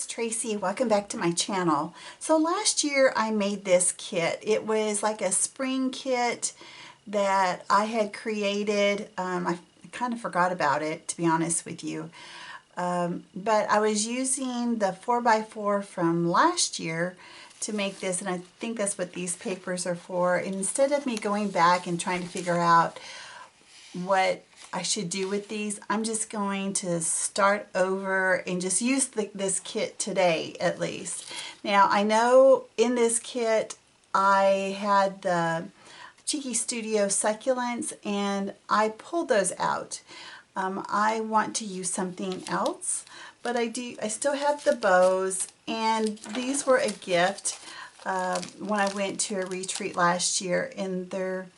it's Tracy. Welcome back to my channel. So last year I made this kit. It was like a spring kit that I had created. I kind of forgot about it, to be honest with you. But I was using the 4x4 from last year to make this, and I think that's what these papers are for. And instead of me going back and trying to figure out what I should do with these, I'm just going to start over and just use this kit today at least. Now I know in this kit I had the Cheeky Studio succulents and I pulled those out. I want to use something else, but I still have the bows, and these were a gift when I went to a retreat last year, and they're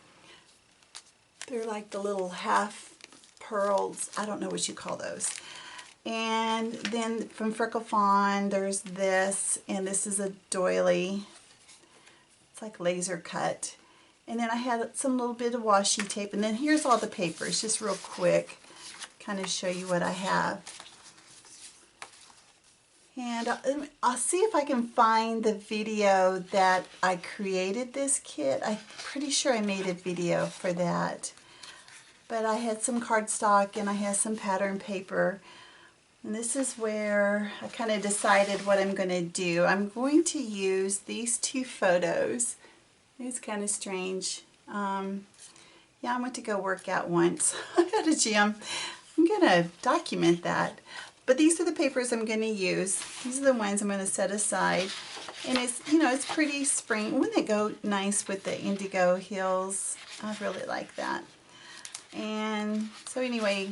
like the little half pearls. I don't know what you call those. And then from Freckle Fawn, there's this, and this is a doily. It's like laser cut. And then I had some little bit of washi tape, and then here's all the papers, just real quick, kind of show you what I have. And I'll see if I can find the video that I created this kit. I'm pretty sure I made a video for that. But I had some cardstock and I had some pattern paper. And this is where I kind of decided what I'm going to do. I'm going to use these two photos. It's kind of strange. Yeah, I went to go work out once at a gym. I'm going to document that. But these are the papers I'm going to use. These are the ones I'm going to set aside. And it's, you know, it's pretty spring. Wouldn't it go nice with the indigo heels? I really like that. And so anyway,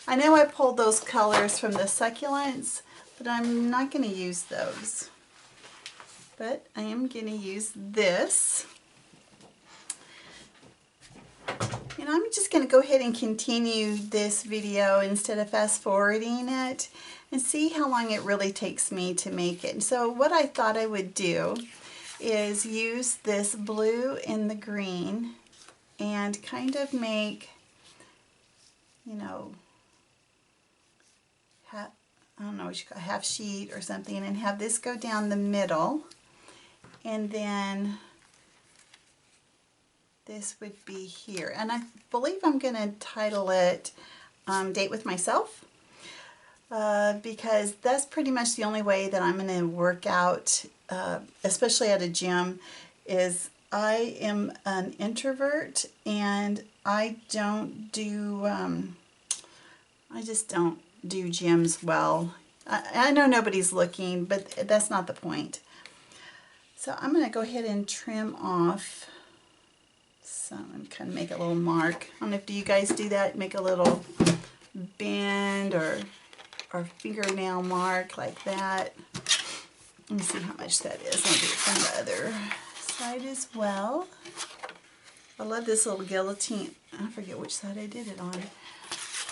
I know I pulled those colors from the succulents, but I'm not going to use those. But I am going to use this. And I'm just going to go ahead and continue this video instead of fast forwarding it and see how long it really takes me to make it. So what I thought I would do is use this blue and the green and kind of make, you know, I don't know what you call it, half sheet or something, and have this go down the middle, and then this would be here. And I believe I'm going to title it Date with Myself, because that's pretty much the only way that I'm going to work out, especially at a gym, is I am an introvert and I don't do, I just don't do gyms well. I know nobody's looking, but that's not the point. So I'm going to go ahead and trim off. So I'm kind of make a little mark. I don't know if you guys do that, make a little bend or fingernail mark like that. Let me see how much that is. I'll do it from the other side as well. I love this little guillotine. I forget which side I did it on.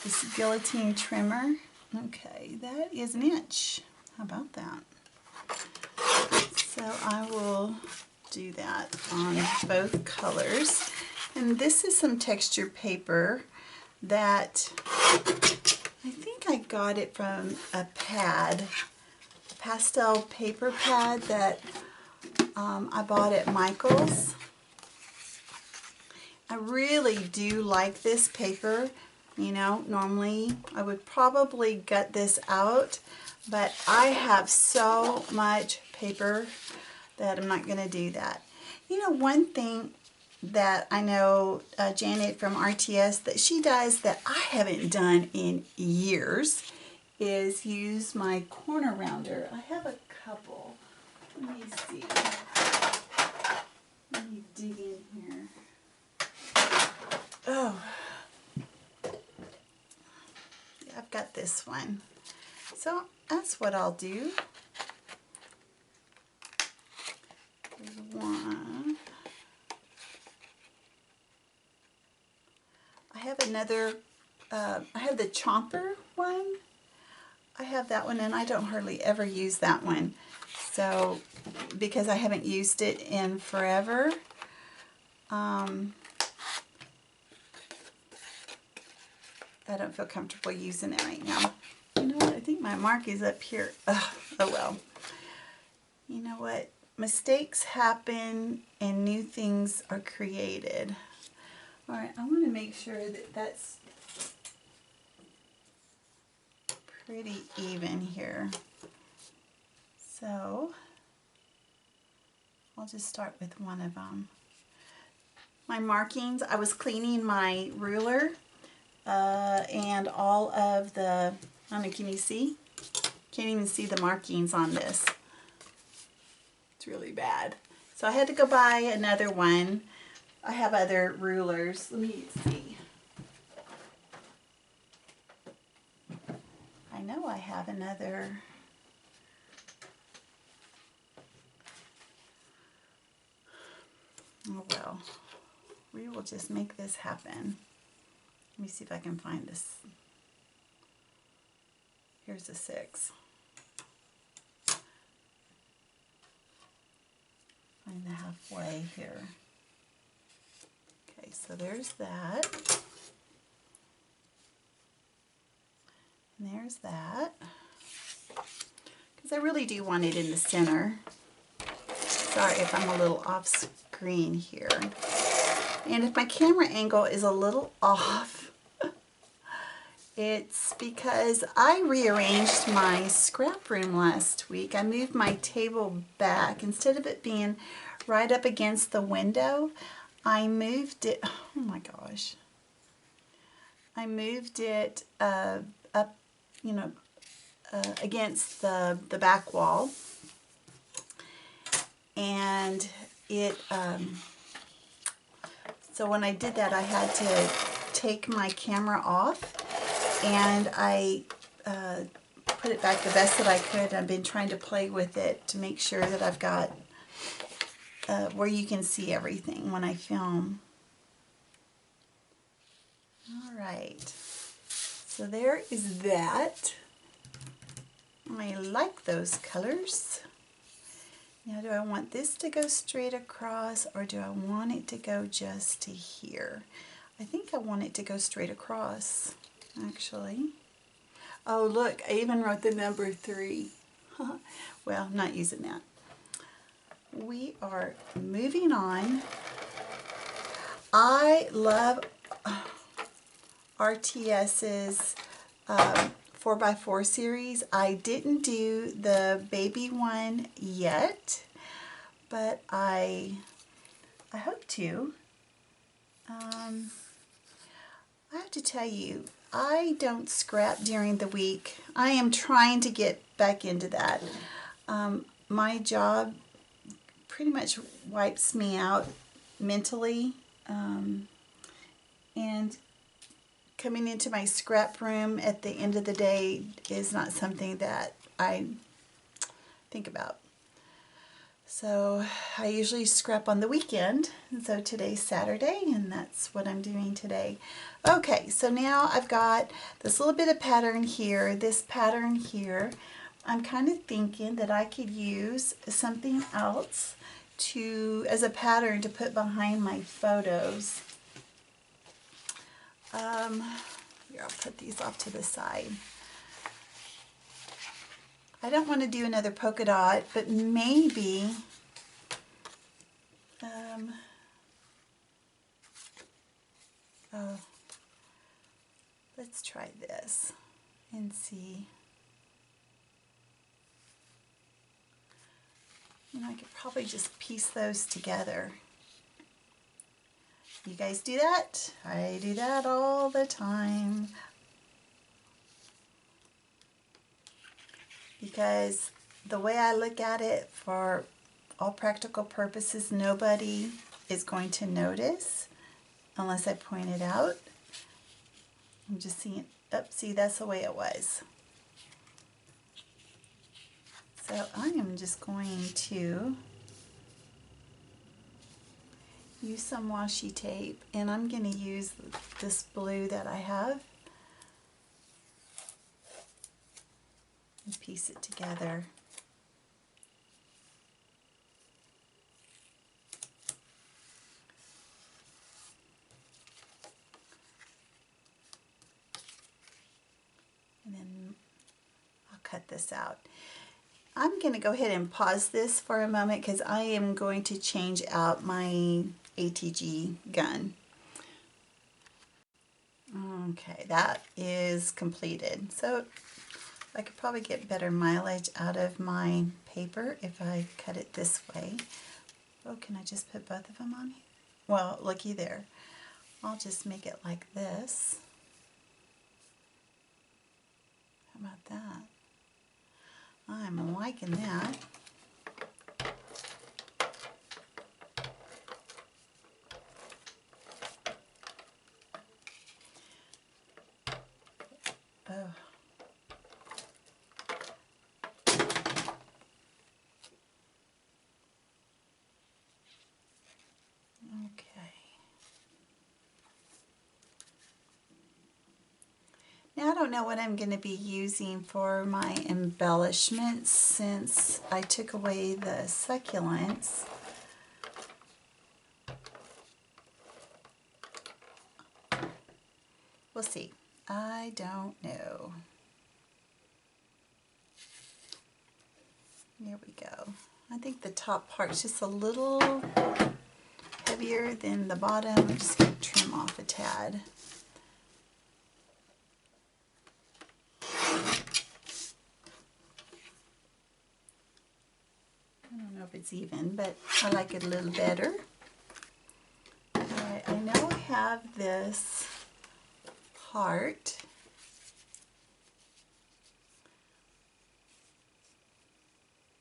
This guillotine trimmer. Okay, that is an inch. How about that? So I will do that on both colors. And this is some texture paper that I think I got it from a pad, pastel paper pad that I bought at Michael's. I really do like this paper. You know, normally I would probably gut this out, but I have so much paper that I'm not going to do that. You know, one thing that I know Janet from RTS that she does that I haven't done in years is use my corner rounder. I have a couple. Let me see. Let me dig in here. Oh, yeah, I've got this one. So that's what I'll do. There's one. I have another, I have the chomper one. I have that one, and I don't hardly ever use that one. So, because I haven't used it in forever. I don't feel comfortable using it right now. You know what? I think my mark is up here. Ugh, oh well. You know what? Mistakes happen and new things are created. All right, I want to make sure that that's pretty even here. So I'll just start with one of them. My markings, I was cleaning my ruler and all of the, I don't know, can you see? Can't even see the markings on this. It's really bad. So I had to go buy another one. I have other rulers. Let me see. I know I have another. Oh well, we will just make this happen. Let me see if I can find this. Here's a 6. Find the halfway here. Okay, so there's that. And there's that. Because I really do want it in the center. Sorry if I'm a little off screen here. And if my camera angle is a little off, it's because I rearranged my scrap room last week. I moved my table back. Instead of it being right up against the window, I moved it, oh my gosh. I moved it up, you know, against the back wall. And it, so when I did that, I had to take my camera off, and I put it back the best that I could. I've been trying to play with it to make sure that I've got where you can see everything when I film. All right, so there is that. I like those colors. Now, do I want this to go straight across, or do I want it to go just to here? I think I want it to go straight across, actually. Oh, look, I even wrote the number 3. Well, I'm not using that. We are moving on. I love RTS's 4x4 series. I didn't do the baby one yet, but I hope to. I have to tell you, I don't scrap during the week. I am trying to get back into that. My job pretty much wipes me out mentally, and coming into my scrap room at the end of the day is not something that I think about. So I usually scrap on the weekend, and so today's Saturday, and that's what I'm doing today. Okay, so now I've got this little bit of pattern here, this pattern here. I'm kind of thinking that I could use something else as a pattern to put behind my photos. Here, I'll put these off to the side. I don't want to do another polka dot, but maybe oh, let's try this and see. You know, I could probably just piece those together. You guys do that? I do that all the time. Because the way I look at it, for all practical purposes, nobody is going to notice unless I point it out. I'm just seeing, oh, see, that's the way it was. So I am just going to use some washi tape, and I'm going to use this blue that I have and piece it together. this out. I'm going to go ahead and pause this for a moment because I am going to change out my ATG gun. Okay, that is completed. So I could probably get better mileage out of my paper if I cut it this way. Oh, can I just put both of them on here? Well, looky there. I'll just make it like this. How about that? I'm liking that. Oh. Okay. Now I don't know what I'm going to be using for my embellishments since I took away the succulents. We'll see. I don't know. There we go. I think the top part's just a little heavier than the bottom. I'm just going to trim off a tad. I don't know if it's even, but I like it a little better. Alright, I now have this heart.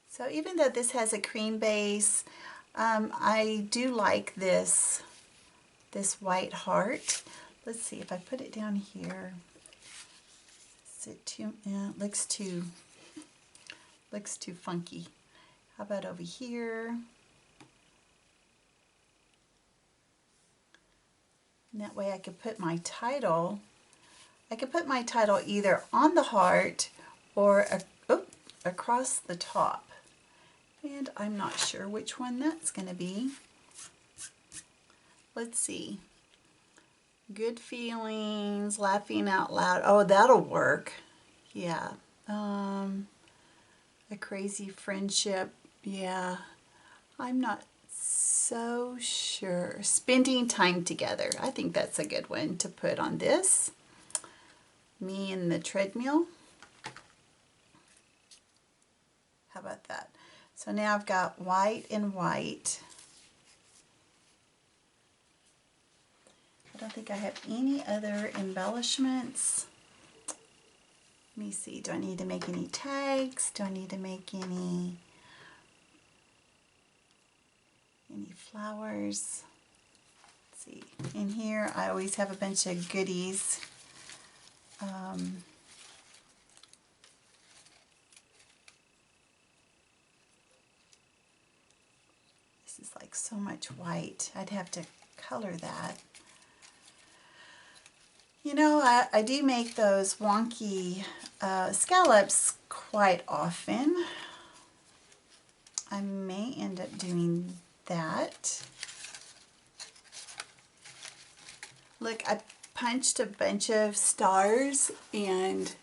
So even though this has a cream base, I do like this white heart. Let's see if I put it down here. Is it too? It looks too funky. How about over here? And that way I could put my title. I could put my title either on the heart or across the top. And I'm not sure which one that's going to be. Let's see. Good feelings, laughing out loud. Oh, that'll work. Yeah. A crazy friendship. Yeah. I'm not so sure. Spending time together. I think that's a good one to put on this. Me and the treadmill. How about that? So now I've got white and white. I don't think I have any other embellishments. Let me see. Do I need to make any tags? Do I need to make any flowers? Let's see. In here I always have a bunch of goodies. This is like so much white. I'd have to color that. You know, I do make those wonky scallops quite often. I may end up doing that. Look, I punched a bunch of stars and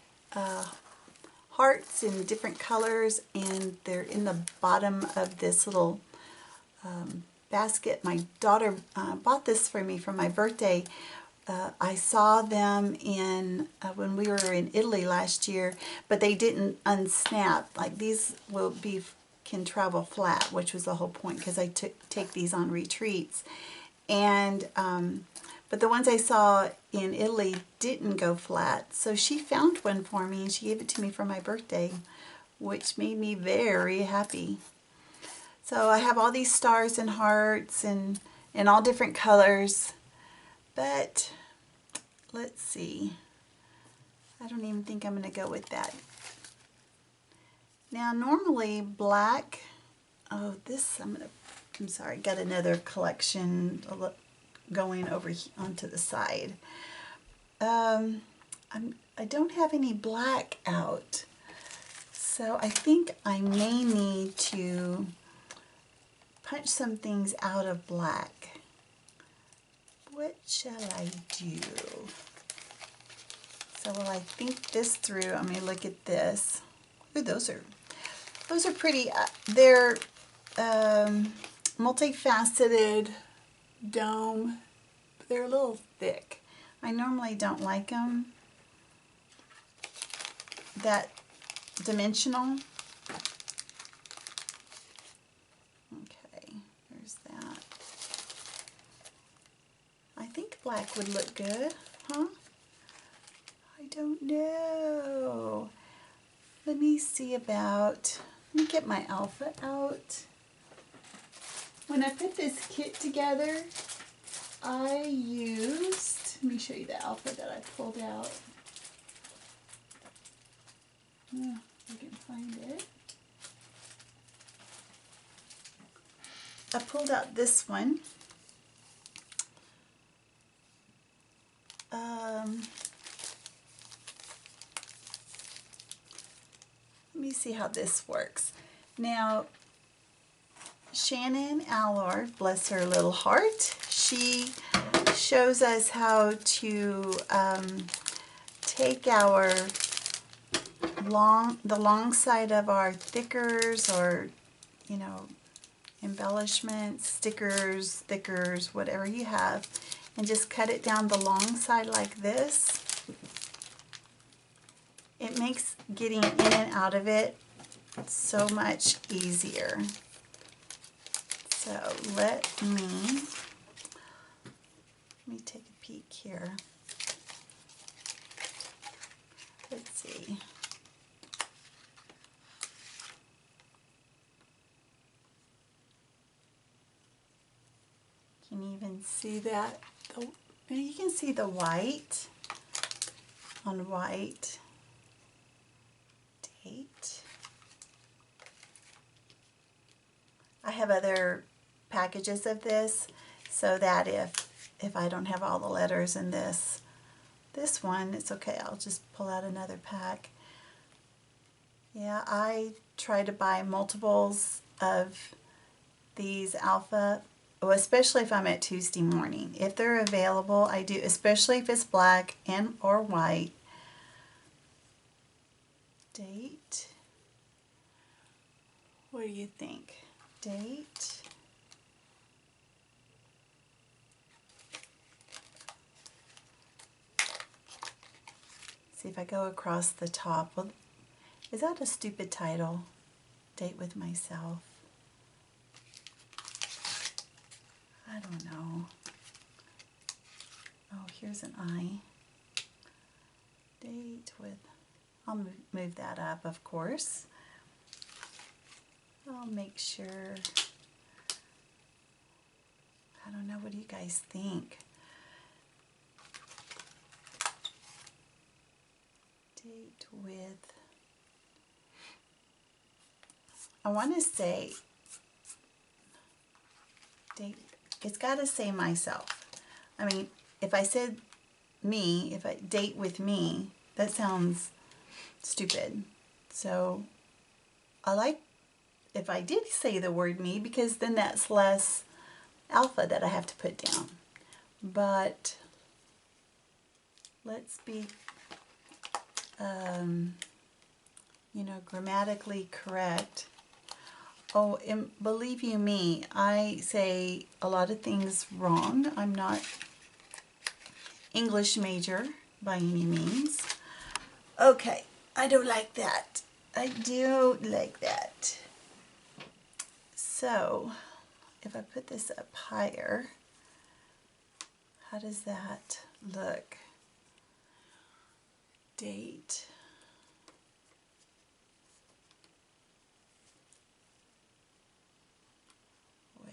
hearts in different colors, and they're in the bottom of this little basket. My daughter bought this for me for my birthday. I saw them in when we were in Italy last year, but they didn't unsnap. Like these can travel flat, which was the whole point, because I take these on retreats. And but the ones I saw in Italy didn't go flat. So she found one for me and she gave it to me for my birthday, which made me very happy. So I have all these stars and hearts and in all different colors. But let's see. I don't even think I'm going to go with that. Now normally black. Oh, this I'm sorry. Got another collection going over onto the side. I don't have any black out, so I think I may need to punch some things out of black. What shall I do? So while I think this through, I'm going to look at this. Ooh, those are pretty. They're multifaceted dome. They're a little thick. I normally don't like them that dimensional. Okay, there's that. I think black would look good, huh? I don't know. Let me see about, let me get my alpha out. When I put this kit together, I used, let me show you the alpha that I pulled out. Oh, I can find it. I pulled out this one. Let me see how this works. Now, Shannon Allard, bless her little heart, she shows us how to take our the long side of our thickers, or, you know, embellishments, stickers, thickers, whatever you have, and just cut it down the long side like this. It makes getting in and out of it so much easier. So let me take a peek here. Let's see. Can you even see that? You can see the white on white. Date. I have other packages of this, so that if I don't have all the letters in this one, it's okay. I'll just pull out another pack. Yeah, I try to buy multiples of these alpha, especially if I'm at Tuesday morning. If they're available, I do, especially if it's black and or white. Date. What do you think? Date. See if I go across the top. Well, is that a stupid title? Date with myself. I don't know. Oh, here's an I. Date with, I'll move that up, of course. I'll make sure. I don't know, what do you guys think? Date with, I want to say, date, it's got to say myself. I mean, if I said me, if I date with me, that sounds stupid. So I like if I did say the word me, because then that's less alpha that I have to put down. But let's be, you know, grammatically correct. Oh, and believe you me, I say a lot of things wrong. I'm not English major by any means. Okay, I don't like that. I don't like that. So, if I put this up higher, how does that look? Date. With.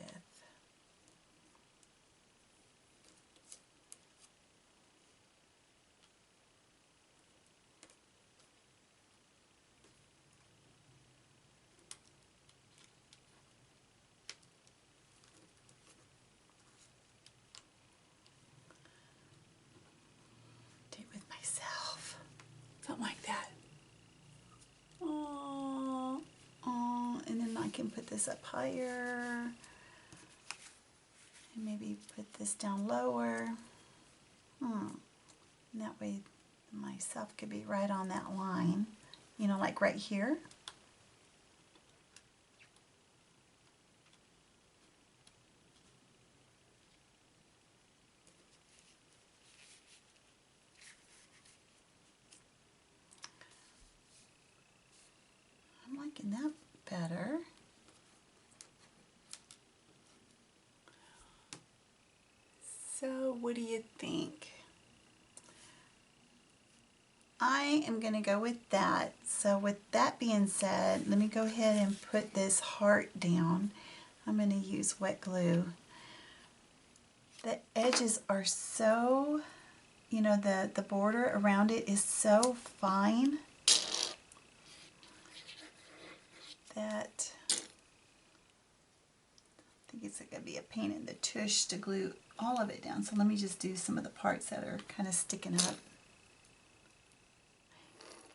Date with myself. Something like that. Oh, and then I can put this up higher. And maybe put this down lower. And that way myself could be right on that line. You know, like right here. better. So what do you think? I am going to go with that. So with that being said, let me go ahead and put this heart down. I'm going to use wet glue. The edges are so, you know, the border around it is so fine that I think it's going to be a pain in the tush to glue all of it down. So let me just do some of the parts that are kind of sticking up.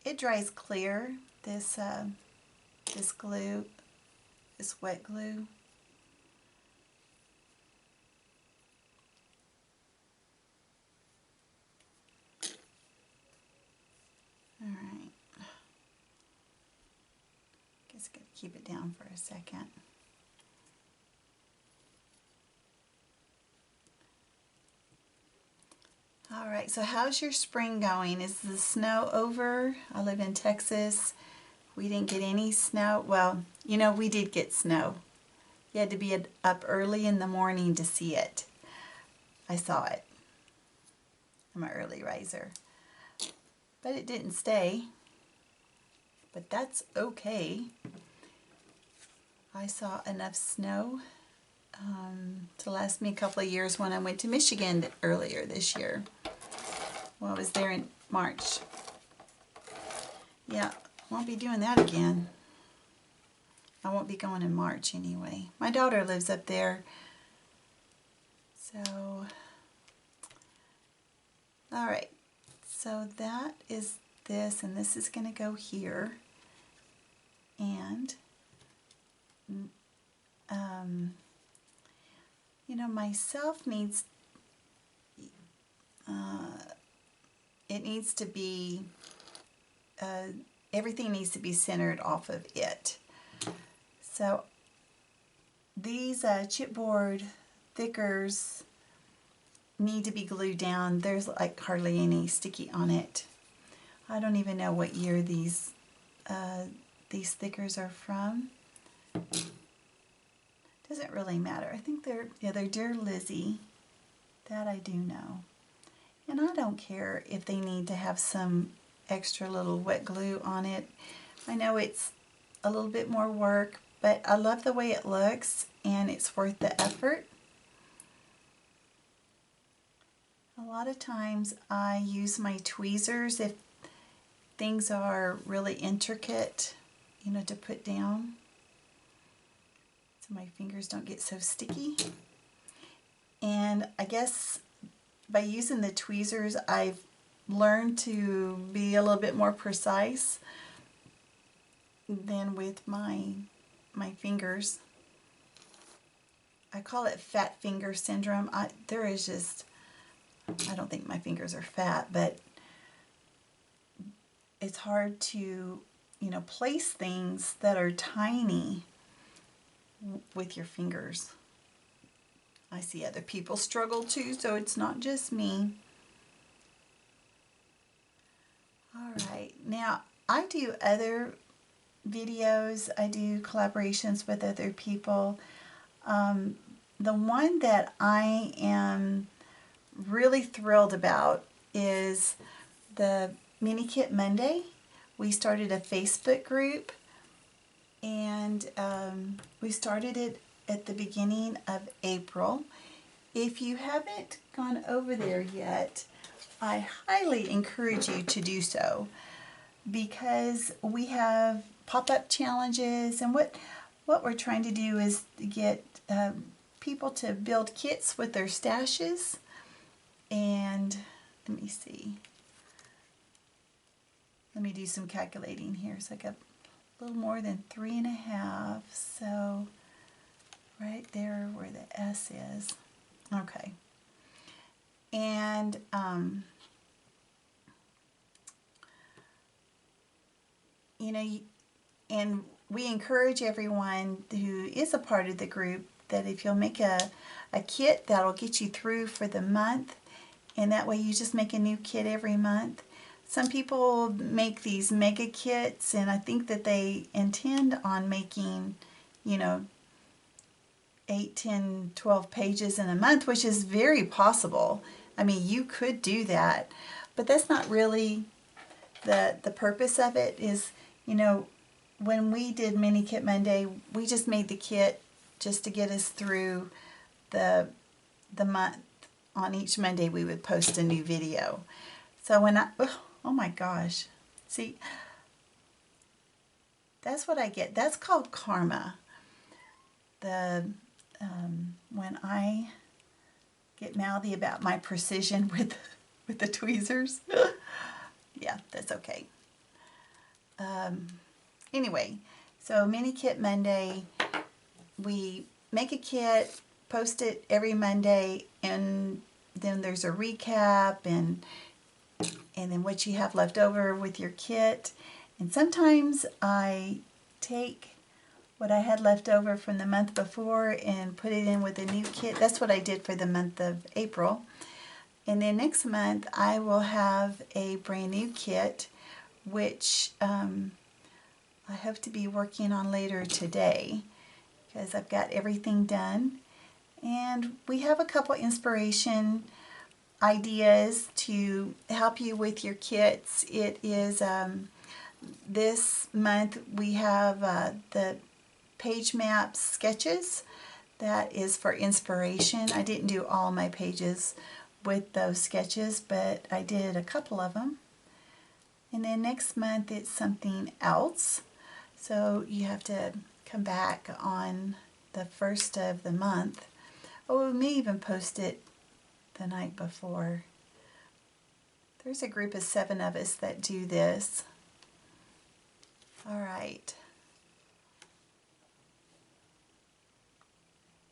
It dries clear, this glue, this wet glue. All right. Guess I gotta keep it down for a second. All right, so how's your spring going? Is the snow over? I live in Texas. We didn't get any snow. Well, you know, we did get snow. You had to be up early in the morning to see it. I saw it. I'm an early riser. But it didn't stay. But that's okay. I saw enough snow to last me a couple of years when I went to Michigan earlier this year. Well, I was there in March. Yeah, won't be doing that again. I won't be going in March anyway. My daughter lives up there. So, all right. So that is this, and this is going to go here. And, you know, myself needs, it needs to be, everything needs to be centered off of it. So these chipboard thickers need to be glued down. There's like hardly any sticky on it. I don't even know what year these thickers are from. Doesn't really matter. I think they're Dear Lizzie. That I do know. And I don't care if they need to have some extra little wet glue on it. I know it's a little bit more work, but I love the way it looks and it's worth the effort. A lot of times I use my tweezers if things are really intricate, you know, to put down, so my fingers don't get so sticky. And I guess by using the tweezers, I've learned to be a little bit more precise than with my fingers. I call it fat finger syndrome. I don't think my fingers are fat, but it's hard to, you know, place things that are tiny with your fingers. I see other people struggle too, so it's not just me. All right, now I do other videos, I do collaborations with other people. The one that I am really thrilled about is the Mini Kit Monday. We started a Facebook group, and we started it at the beginning of April. If you haven't gone over there yet, I highly encourage you to do so, because we have pop-up challenges, and what we're trying to do is get people to build kits with their stashes. And let me see. Let me do some calculating here. So I got a little more than 3.5. So right there where the S is. Okay. And you know, and we encourage everyone who is a part of the group that if you'll make a kit that'll get you through for the month, and that way you just make a new kit every month. Some people make these mega kits, and I think that they intend on making, you know, 8, 10, 12 pages in a month, which is very possible. I mean, you could do that, but that's not really the purpose of it. Is, you know, when we did Mini Kit Monday, we just made the kit just to get us through the month. On each Monday we would post a new video. So when oh my gosh, see, that's what I get. That's called karma. The when I get mouthy about my precision with the tweezers. Yeah, that's okay. Anyway, so Mini Kit Monday, we make a kit, post it every Monday, and then there's a recap and then what you have left over with your kit. And sometimes I take what I had left over from the month before and put it in with a new kit. That's what I did for the month of April. And then next month I will have a brand new kit, which I hope to be working on later today because I've got everything done. And we have a couple inspiration ideas to help you with your kits. It is this month we have the page maps sketches. That is for inspiration. I didn't do all my pages with those sketches, but I did a couple of them. And then next month it's something else. So you have to come back on the first of the month. Oh, we may even post it the night before. There's a group of 7 of us that do this. All right.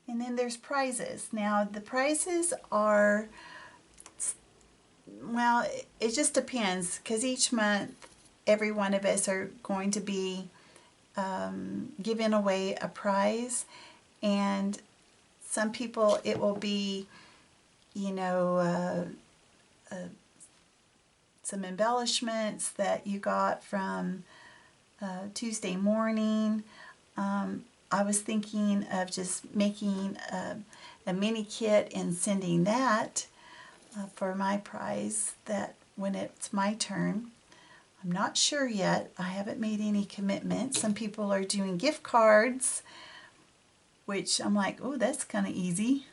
And then there's prizes. Now the prizes are, well, it just depends because each month every one of us are going to be giving away a prize, and some people it will be, you know, some embellishments that you got from Tuesday morning. I was thinking of just making a mini kit and sending that for my prize, that when it's my turn. I'm not sure yet. I haven't made any commitments. Some people are doing gift cards, which I'm like, oh, that's kind of easy.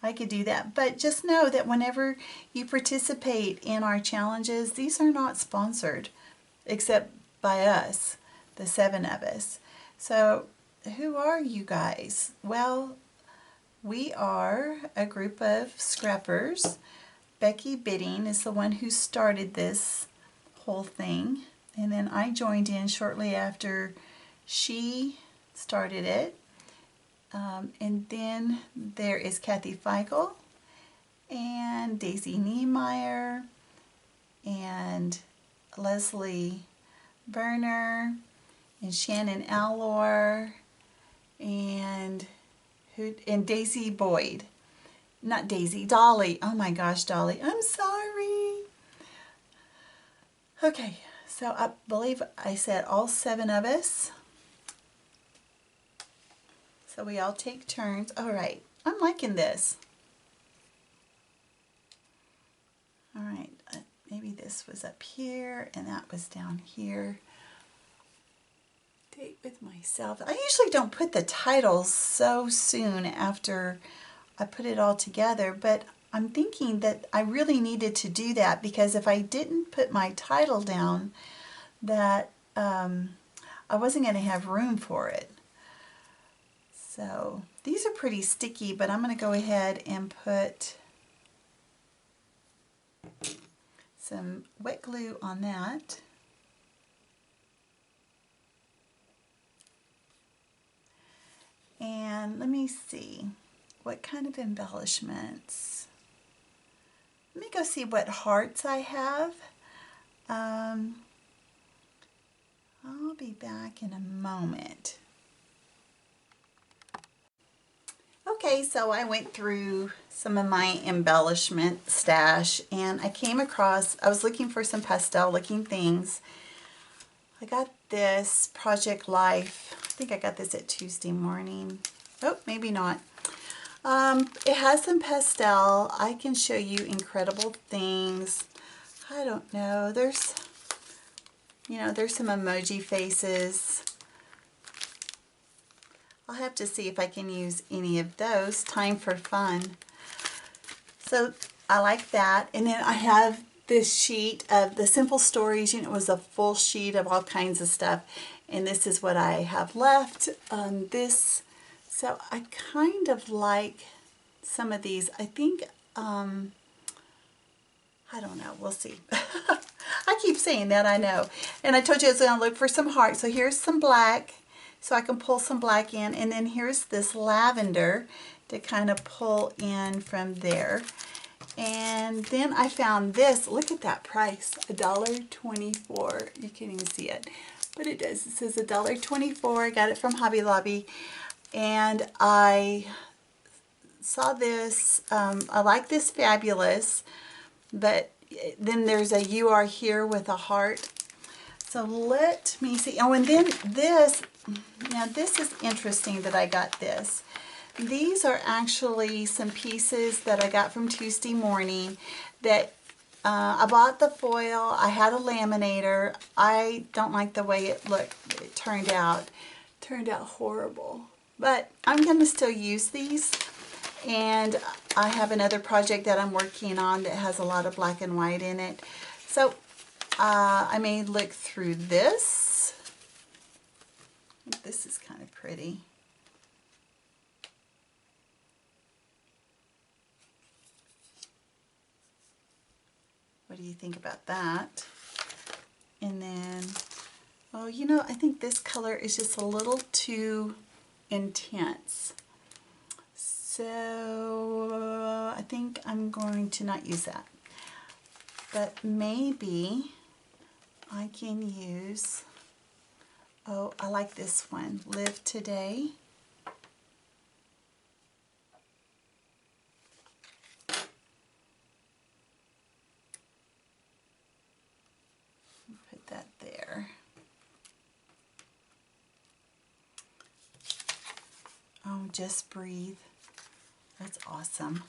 I could do that. But just know that whenever you participate in our challenges, these are not sponsored, except by us, the 7 of us. So who are you guys? Well, we are a group of scrappers. Becky Bidding is the one who started this whole thing, and then I joined in shortly after she started it. And then there is Kathy Feigl and Daisy Niemeyer and Leslie Berner and Shannon Allor and Daisy Boyd. Not Daisy, Dolly. Oh my gosh, Dolly. I'm sorry. Okay, so I believe I said all 7 of us. So we all take turns. All right, I'm liking this. All right, maybe this was up here and that was down here. Date with myself. I usually don't put the titles so soon after I put it all together, but I'm thinking that I really needed to do that because if I didn't put my title down, that I wasn't going to have room for it. So these are pretty sticky, but I'm going to go ahead and put some wet glue on that. And let me see, what kind of embellishments? Let me go see what hearts I have. I'll be back in a moment. Okay, so I went through some of my embellishment stash and I came across, I was looking for some pastel looking things. I got this Project Life. I think I got this at Tuesday morning. Oh, maybe not. It has some pastel. I can show you incredible things. I don't know. There's some emoji faces. I'll have to see if I can use any of those. Time for fun. So I like that. And then I have this sheet of the Simple Stories. You know, it was a full sheet of all kinds of stuff. And this is what I have left. So I kind of like some of these. I think, I don't know. We'll see. I keep saying that, I know. And I told you I was going to look for some hearts. So here's some black. So I can pull some black in, and then here's this lavender to kind of pull in from there. And then I found this. Look at that price, $1.24. You can't even see it, but it does. It says $1.24. I got it from Hobby Lobby, and I saw this. I like this Fabulous, but then there's a You Are Here with a heart. So let me see. Oh, and then this. Now this is interesting that I got this. These are actually some pieces that I got from Tuesday morning that I bought the foil. I had a laminator. I don't like the way it looked. It turned out. Turned out horrible. But I'm going to still use these. And I have another project that I'm working on that has a lot of black and white in it. So I may look through this. This is kind of pretty. What do you think about that? And then, oh, you know, I think this color is just a little too intense. So I think I'm going to not use that. But maybe I can use, oh, I like this one, Live Today. Put that there. Oh, Just Breathe. That's awesome.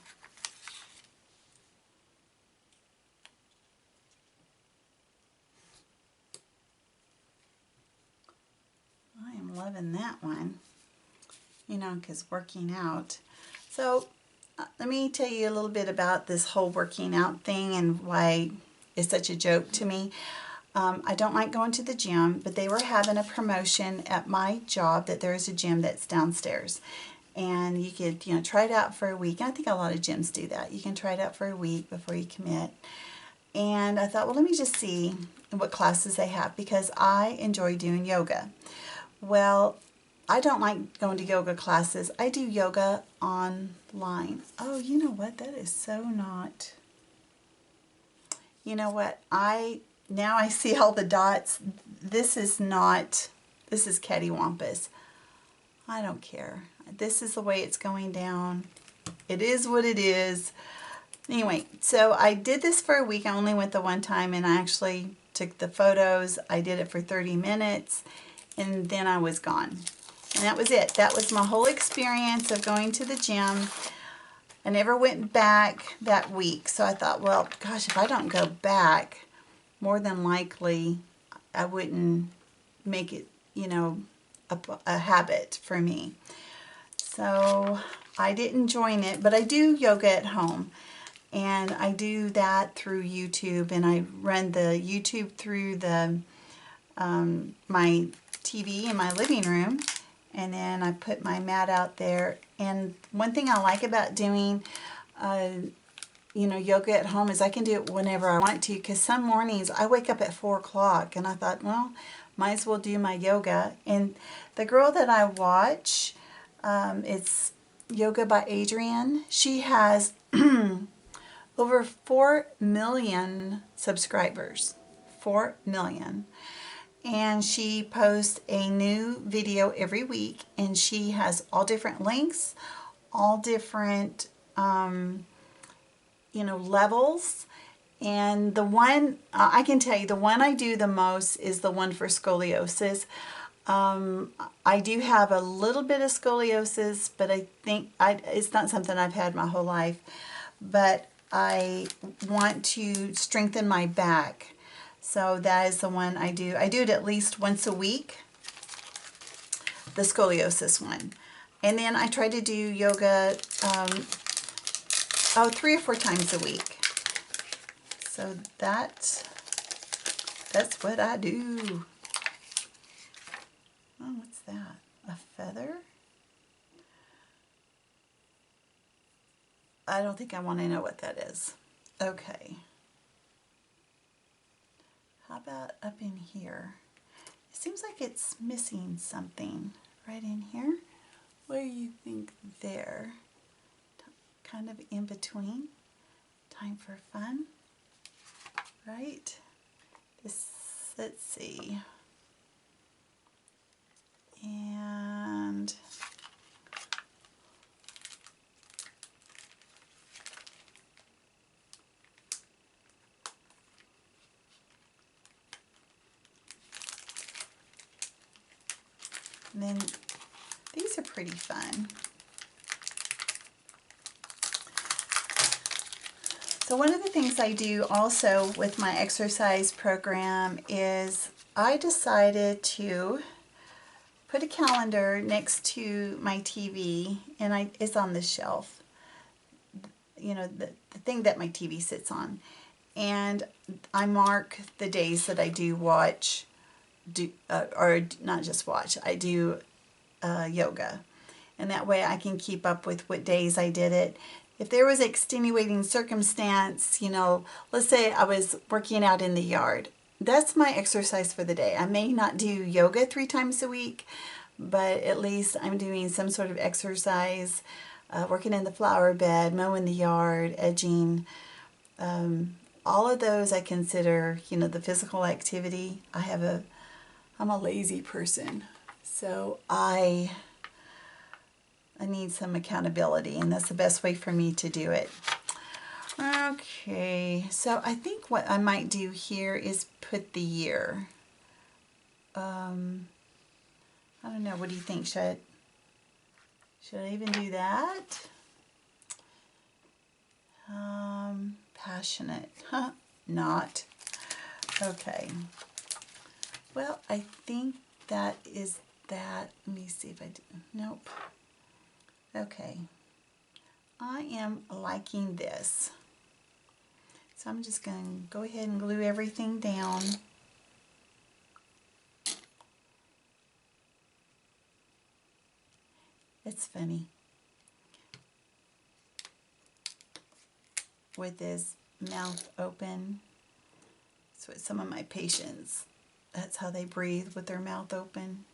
I am loving that one, you know, because working out. So let me tell you a little bit about this whole working out thing and why it's such a joke to me. I don't like going to the gym, but they were having a promotion at my job that there is a gym that's downstairs. And you could, you know, try it out for a week. And I think a lot of gyms do that. You can try it out for a week before you commit. And I thought, well, let me just see what classes they have because I enjoy doing yoga. Well, I don't like going to yoga classes. I do yoga online. Oh, you know what? That is so not. You know what? Now I see all the dots. This is not, this is cattywampus. I don't care. This is the way it's going down. It is what it is. Anyway, so I did this for a week. I only went the one time and I actually took the photos. I did it for 30 minutes and then I was gone. And that was it. That was my whole experience of going to the gym. I never went back that week. So I thought, well, gosh, if I don't go back, more than likely I wouldn't make it, you know, a habit for me. So I didn't join it, but I do yoga at home. And I do that through YouTube, and I run the YouTube through the my TV in my living room, and then I put my mat out there. And one thing I like about doing you know, yoga at home is I can do it whenever I want to, because some mornings I wake up at 4 o'clock and I thought, well, might as well do my yoga. And the girl that I watch, it's Yoga by Adrienne. She has over 4 million subscribers. 4 million. And she posts a new video every week, and she has all different lengths, all different, levels. And the one, I can tell you, the one I do the most is the one for scoliosis. I do have a little bit of scoliosis, but I think it's not something I've had my whole life. But I want to strengthen my back. So that is the one I do. I do it at least once a week, the scoliosis one. And then I try to do yoga 3 or 4 times a week. So that's what I do. Oh, what's that? A feather? I don't think I want to know what that is. Okay. How about up in here? It seems like it's missing something right in here. What do you think there? Kind of in between. Time for fun. Right? This, let's see. And then these are pretty fun. So one of the things I do also with my exercise program is I decided to put a calendar next to my TV, and it's on the shelf, the thing that my TV sits on. And I mark the days that I do watch, or not just watch, I do yoga. And that way I can keep up with what days I did it. If there was extenuating circumstance, let's say I was working out in the yard, that's my exercise for the day. I may not do yoga 3 times a week, but at least I'm doing some sort of exercise, working in the flower bed, mowing the yard, edging. All of those I consider, the physical activity. I'm a lazy person, so I need some accountability, and that's the best way for me to do it. Okay, so I think what I might do here is put the year. I don't know, what do you think? Should I even do that? Passionate, huh? Not. Okay. Well, I think that is that. Let me see if I do. Nope. Okay. I am liking this. So I'm just going to go ahead and glue everything down. It's funny. With his mouth open. That's what some of my patients, that's how they breathe, with their mouth open.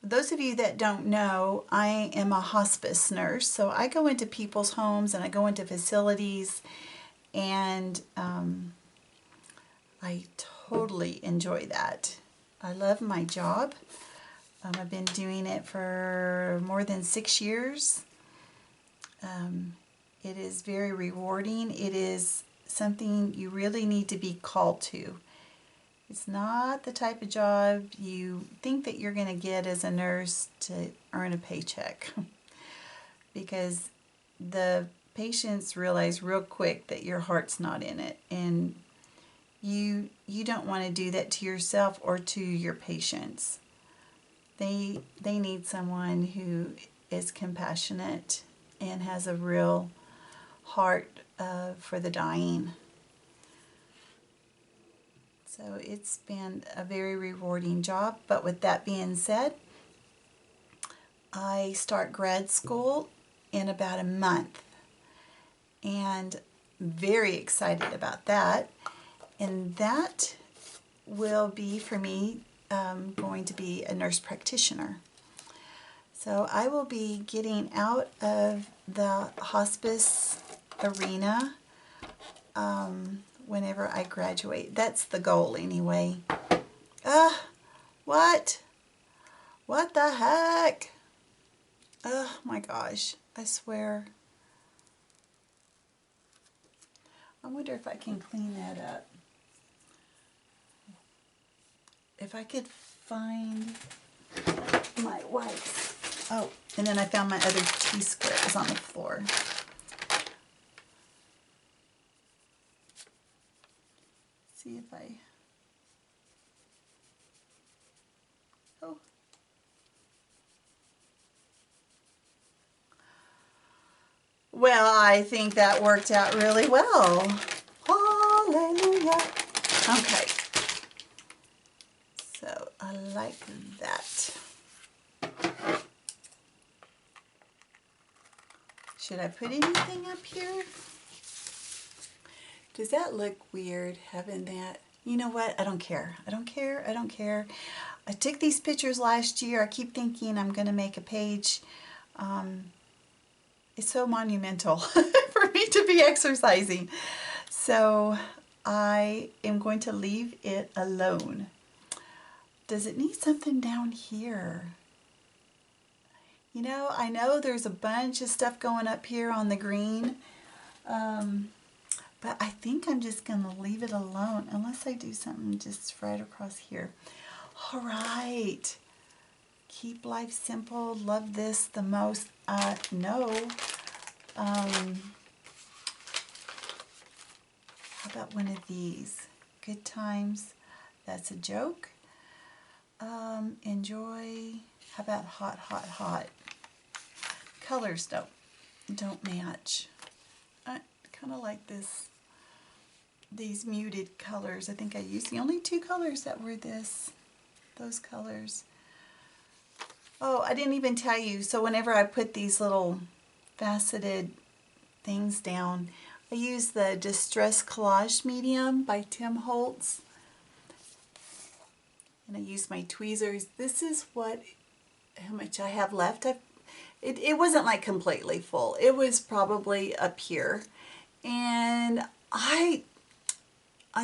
Those of you that don't know, I am a hospice nurse, so I go into people's homes and I go into facilities, and I totally enjoy that. I love my job. I've been doing it for more than 6 years. It is very rewarding. It is something you really need to be called to. It's not the type of job you think that you're going to get as a nurse to earn a paycheck. Because the patients realize real quick that your heart's not in it, and you don't want to do that to yourself or to your patients. They need someone who is compassionate and has a real heart for the dying. So it's been a very rewarding job. But with that being said, I start grad school in about a month, and very excited about that. And that will be for me going to be a nurse practitioner. So I will be getting out of the hospice arena whenever I graduate. That's the goal anyway. What? What the heck? Oh my gosh, I swear. I wonder if I can clean that up. If I could find my wipes. Oh, and then I found my other T-squares on the floor. See if I... Oh. Well, I think that worked out really well. Hallelujah. Okay. So I like that. Should I put anything up here? Does that look weird having that? You know what? I don't care. I don't care. I don't care. I took these pictures last year. I keep thinking I'm going to make a page. It's so monumental for me to be exercising. So I am going to leave it alone. Does it need something down here? You know, I know there's a bunch of stuff going up here on the green, but I think I'm just going to leave it alone unless I do something just right across here. All right. Keep life simple. Love this the most. No. How about one of these? Good times. That's a joke. Enjoy. How about hot, hot, hot? Colors don't match. I kind of like these muted colors. I think I used the only two colors that were those colors. Oh, I didn't even tell you. So whenever I put these little faceted things down, I use the Distress Collage Medium by Tim Holtz. And I use my tweezers. This is how much I have left. It wasn't like completely full. It was probably up here. And I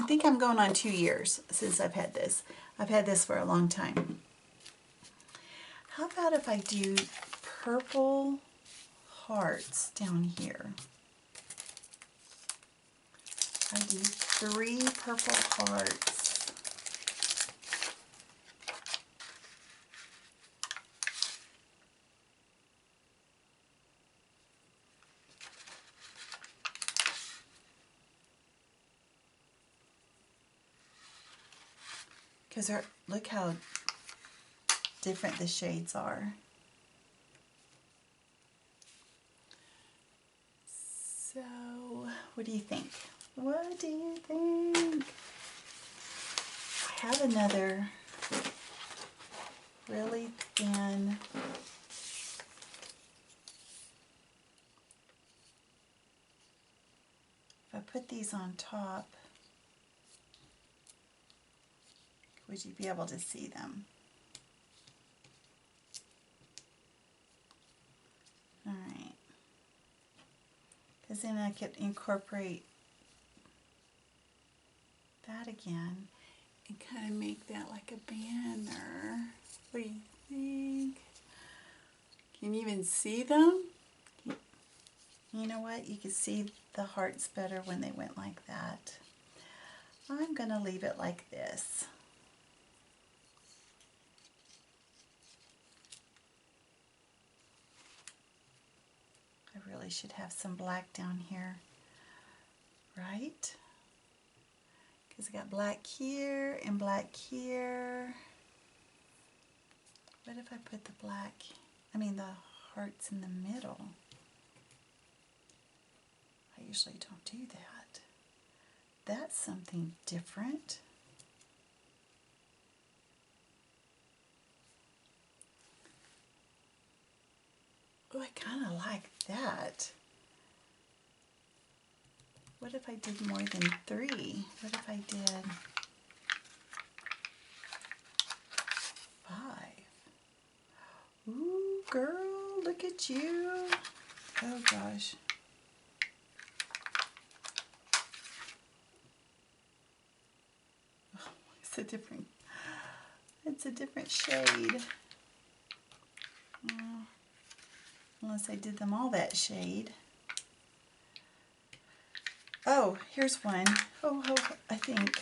think I'm going on 2 years since I've had this. I've had this for a long time. How about if I do purple hearts down here? I do 3 purple hearts. Because look how different the shades are. So, what do you think? What do you think? I have another really thin if I put these on top, would you be able to see them? All right. Because then I could incorporate that again and kind of make that like a banner. What do you think? Can you even see them? You know what? You can see the hearts better when they went like that. I'm going to leave it like this. I really should have some black down here, right? Because I got black here and black here. What if I put the the hearts in the middle? I usually don't do that. That's something different. Oh, I kind of like that. What if I did more than 3? What if I did 5? Ooh, girl, look at you. Oh gosh. Oh, it's a different shade. unless I did them all that shade. Oh, here's one. Oh, I think.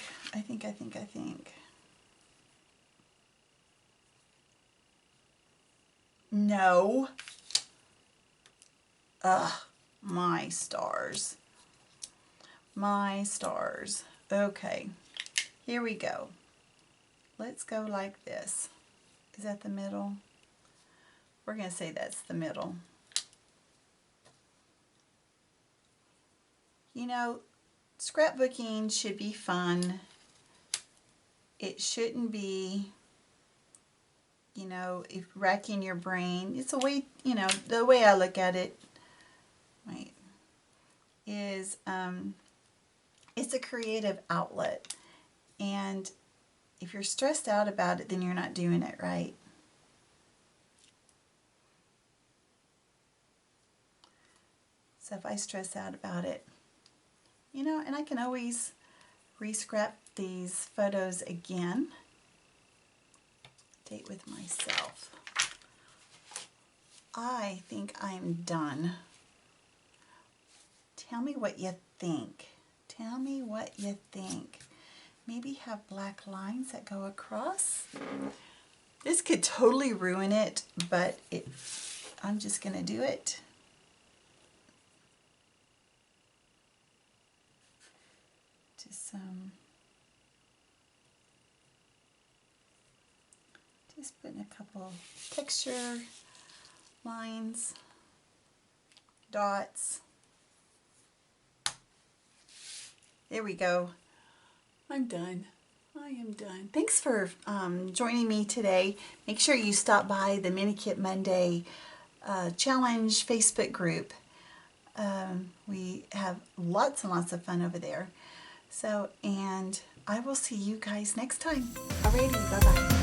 No. Ugh, my stars. My stars. Okay, here we go. Let's go like this. Is that the middle? We're going to say that's the middle. You know, scrapbooking should be fun. It shouldn't be, you know, if racking your brain. It's a way, you know, the way I look at it, wait, is it's a creative outlet. And if you're stressed out about it, then you're not doing it right. So if I stress out about it, you know, and I can always re-scrap these photos again. Date with myself. I think I'm done. Tell me what you think. Tell me what you think. Maybe have black lines that go across. This could totally ruin it, but I'm just going to do it. Just putting a couple texture lines, dots. There we go. I'm done. I am done. Thanks for joining me today. Make sure you stop by the Mini Kit Monday Challenge Facebook group. We have lots and lots of fun over there. So, and I will see you guys next time. Alrighty, bye-bye.